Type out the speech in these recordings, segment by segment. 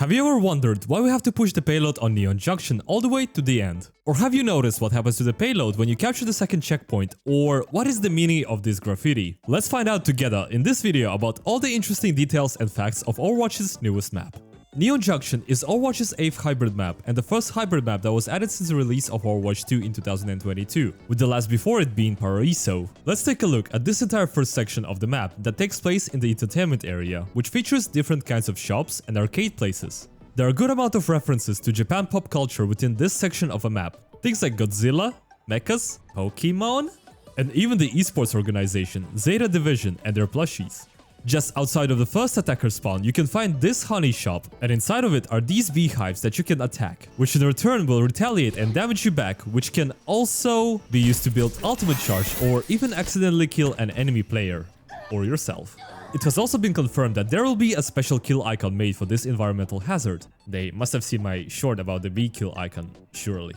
Have you ever wondered why we have to push the payload on Neon Junction all the way to the end? Or have you noticed what happens to the payload when you capture the second checkpoint? Or what is the meaning of this graffiti? Let's find out together in this video about all the interesting details and facts of Overwatch's newest map. Neon Junction is Overwatch's 8th hybrid map and the first hybrid map that was added since the release of Overwatch 2 in 2022, with the last before it being Paraíso. Let's take a look at this entire first section of the map that takes place in the entertainment area, which features different kinds of shops and arcade places. There are a good amount of references to Japan pop culture within this section of a map, things like Godzilla, mechas, Pokemon, and even the esports organization Zeta Division and their plushies. Just outside of the first attacker spawn, you can find this honey shop, and inside of it are these beehives that you can attack, which in return will retaliate and damage you back, which can also be used to build ultimate charge or even accidentally kill an enemy player, or yourself. It has also been confirmed that there will be a special kill icon made for this environmental hazard. They must have seen my short about the bee kill icon, surely.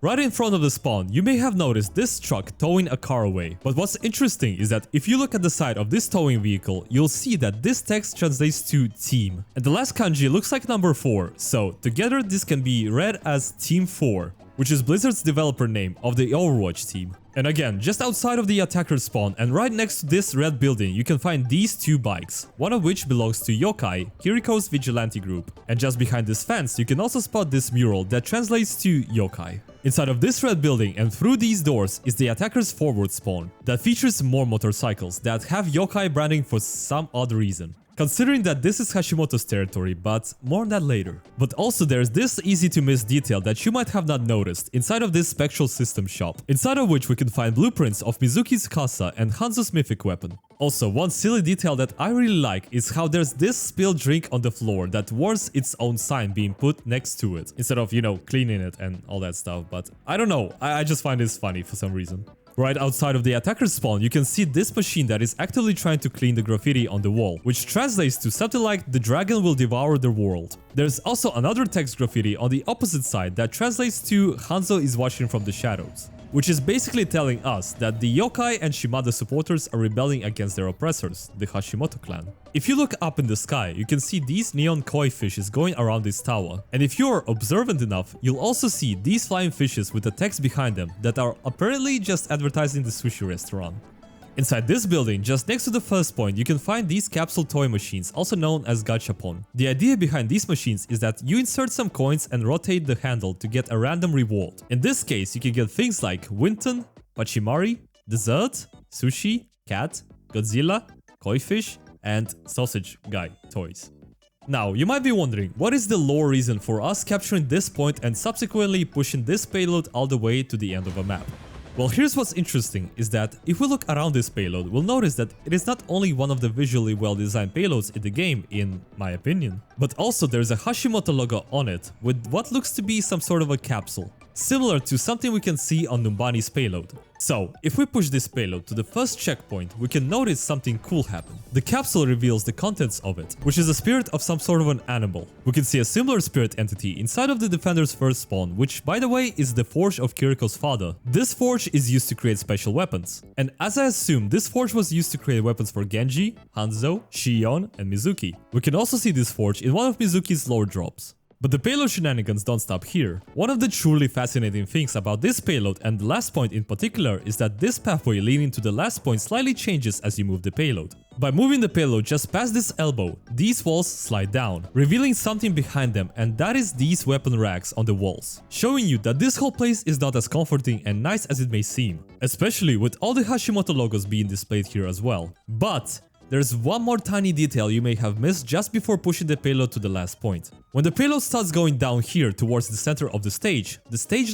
Right in front of the spawn, you may have noticed this truck towing a car away. But what's interesting is that if you look at the side of this towing vehicle, you'll see that this text translates to team. And the last kanji looks like number 4, so together this can be read as Team 4, which is Blizzard's developer name of the Overwatch team. And again, just outside of the attacker spawn and right next to this red building, you can find these two bikes, one of which belongs to Yokai, Kiriko's vigilante group. And just behind this fence, you can also spot this mural that translates to Yokai. Inside of this red building and through these doors is the attacker's forward spawn that features more motorcycles that have Yokai branding for some odd reason. Considering that this is Hashimoto's territory, but more on that later. But also there's this easy to miss detail that you might have not noticed inside of this spectral system shop, inside of which we can find blueprints of Mizuki's Kasa and Hanzo's mythic weapon. Also, one silly detail that I really like is how there's this spilled drink on the floor that warrants its own sign being put next to it, instead of, cleaning it and all that stuff, but I don't know, I just find this funny for some reason. Right outside of the attacker's spawn, you can see this machine that is actively trying to clean the graffiti on the wall, which translates to something like "the dragon will devour the world." There's also another text graffiti on the opposite side that translates to "Hanzo is watching from the shadows," which is basically telling us that the Yokai and Shimada supporters are rebelling against their oppressors, the Hashimoto clan. If you look up in the sky, you can see these neon koi fishes going around this tower, and if you're observant enough, you'll also see these flying fishes with the text behind them that are apparently just advertising the sushi restaurant. Inside this building, just next to the first point, you can find these capsule toy machines, also known as gachapon. The idea behind these machines is that you insert some coins and rotate the handle to get a random reward. In this case, you can get things like Winton, Pachimari, dessert, sushi, cat, Godzilla, koi fish, and sausage guy toys. Now, you might be wondering, what is the lore reason for us capturing this point and subsequently pushing this payload all the way to the end of a map? Well, here's what's interesting is that if we look around this payload, we'll notice that it is not only one of the visually well-designed payloads in the game, in my opinion, but also there's a Hashimoto logo on it with what looks to be some sort of a capsule, similar to something we can see on Numbani's payload. So, if we push this payload to the first checkpoint, we can notice something cool happen. The capsule reveals the contents of it, which is a spirit of some sort of an animal. We can see a similar spirit entity inside of the defender's first spawn, which by the way is the forge of Kiriko's father. This forge is used to create special weapons. And as I assume, this forge was used to create weapons for Genji, Hanzo, Shion, and Mizuki. We can also see this forge in one of Mizuki's lore drops. But the payload shenanigans don't stop here. One of the truly fascinating things about this payload and the last point in particular is that this pathway leading to the last point slightly changes as you move the payload. By moving the payload just past this elbow, these walls slide down, revealing something behind them, and that is these weapon racks on the walls, showing you that this whole place is not as comforting and nice as it may seem, especially with all the Hashimoto logos being displayed here as well. But there's one more tiny detail you may have missed just before pushing the payload to the last point. When the payload starts going down here towards the center of the stage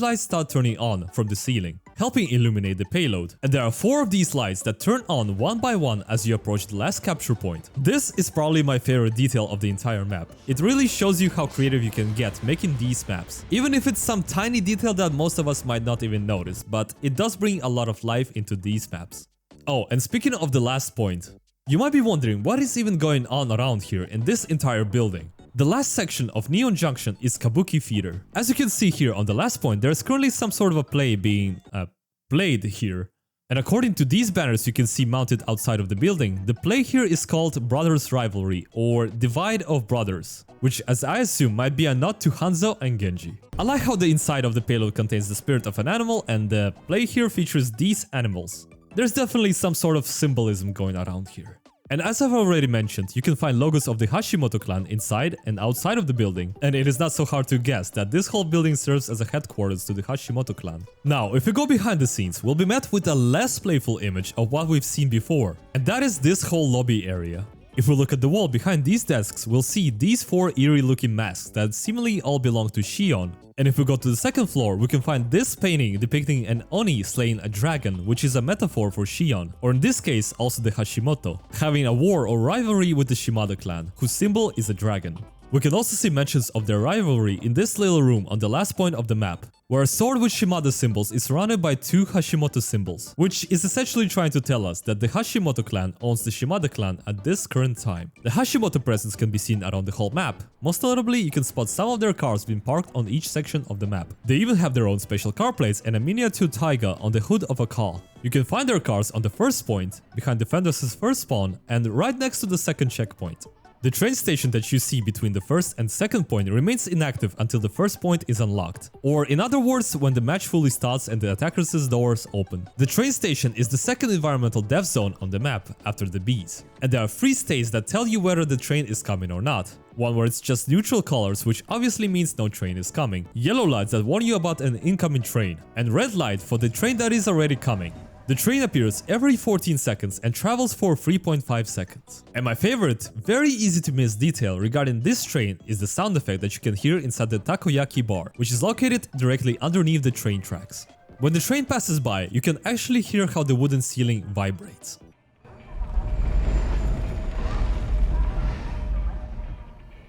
lights start turning on from the ceiling, helping illuminate the payload. And there are 4 of these lights that turn on one by one as you approach the last capture point. This is probably my favorite detail of the entire map. It really shows you how creative you can get making these maps, even if it's some tiny detail that most of us might not even notice, but it does bring a lot of life into these maps. Oh, and speaking of the last point, you might be wondering what is even going on around here in this entire building. The last section of Neon Junction is Kabuki Theater. As you can see here on the last point, there is currently some sort of a play being played here. And according to these banners you can see mounted outside of the building, the play here is called Brothers Rivalry or Divide of Brothers, which as I assume might be a nod to Hanzo and Genji. I like how the inside of the payload contains the spirit of an animal and the play here features these animals. There's definitely some sort of symbolism going around here. And as I've already mentioned, you can find logos of the Hashimoto clan inside and outside of the building, and it is not so hard to guess that this whole building serves as a headquarters to the Hashimoto clan. Now, if we go behind the scenes, we'll be met with a less playful image of what we've seen before, and that is this whole lobby area. If we look at the wall behind these desks, we'll see these 4 eerie looking masks that seemingly all belong to Shion. And if we go to the second floor, we can find this painting depicting an Oni slaying a dragon, which is a metaphor for Shion, or in this case also the Hashimoto, having a war or rivalry with the Shimada clan, whose symbol is a dragon. We can also see mentions of their rivalry in this little room on the last point of the map, where a sword with Shimada symbols is surrounded by 2 Hashimoto symbols, which is essentially trying to tell us that the Hashimoto clan owns the Shimada clan at this current time. The Hashimoto presence can be seen around the whole map. Most notably, you can spot some of their cars being parked on each section of the map. They even have their own special car plates and a miniature taiga on the hood of a car. You can find their cars on the first point, behind Defenders' first spawn, and right next to the second checkpoint. The train station that you see between the first and second point remains inactive until the first point is unlocked, or in other words, when the match fully starts and the attackers' doors open. The train station is the second environmental death zone on the map, after the bees, and there are 3 states that tell you whether the train is coming or not. One where it's just neutral colors, which obviously means no train is coming, yellow lights that warn you about an incoming train, and red light for the train that is already coming. The train appears every 14 seconds and travels for 3.5 seconds. And my favorite, very easy to miss detail regarding this train is the sound effect that you can hear inside the takoyaki bar, which is located directly underneath the train tracks. When the train passes by, you can actually hear how the wooden ceiling vibrates.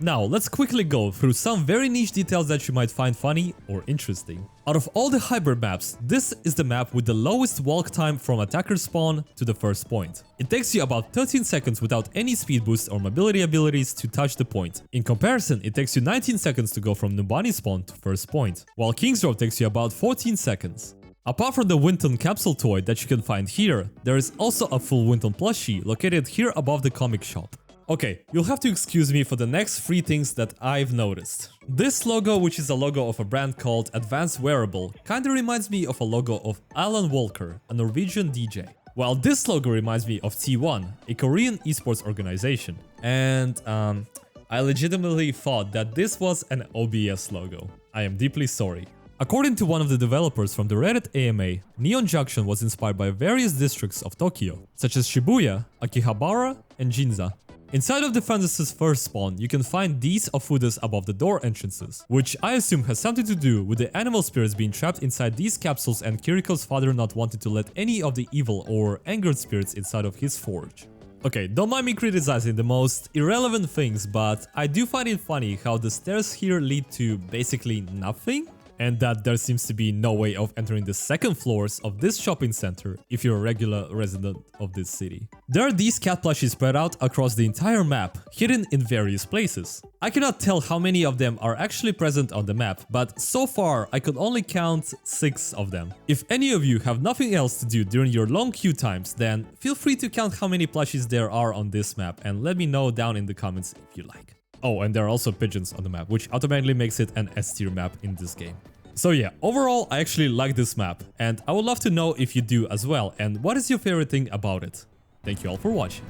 Now, let's quickly go through some very niche details that you might find funny or interesting. Out of all the hybrid maps, this is the map with the lowest walk time from attacker spawn to the first point. It takes you about 13 seconds without any speed boost or mobility abilities to touch the point. In comparison, it takes you 19 seconds to go from Nubani spawn to first point, while King's Row takes you about 14 seconds. Apart from the Winton capsule toy that you can find here, there is also a full Winton plushie located here above the comic shop. Okay, you'll have to excuse me for the next 3 things that I've noticed. This logo, which is a logo of a brand called Advanced Wearable, kinda reminds me of a logo of Alan Walker, a Norwegian DJ. While this logo reminds me of T1, a Korean esports organization. And I legitimately thought that this was an OBS logo. I am deeply sorry. According to one of the developers from the Reddit AMA, Neon Junction was inspired by various districts of Tokyo, such as Shibuya, Akihabara, and Ginza. Inside of Defenders' first spawn, you can find these ofudas above the door entrances, which I assume has something to do with the animal spirits being trapped inside these capsules and Kiriko's father not wanting to let any of the evil or angered spirits inside of his forge. Okay, don't mind me criticizing the most irrelevant things, but I do find it funny how the stairs here lead to basically nothing, and that there seems to be no way of entering the second floors of this shopping center if you're a regular resident of this city. There are these cat plushies spread out across the entire map, hidden in various places. I cannot tell how many of them are actually present on the map, but so far I could only count 6 of them. If any of you have nothing else to do during your long queue times, then feel free to count how many plushies there are on this map and let me know down in the comments if you like. Oh, and there are also pigeons on the map, which automatically makes it an S tier map in this game. So yeah, overall I actually like this map, and I would love to know if you do as well, and what is your favorite thing about it. Thank you all for watching.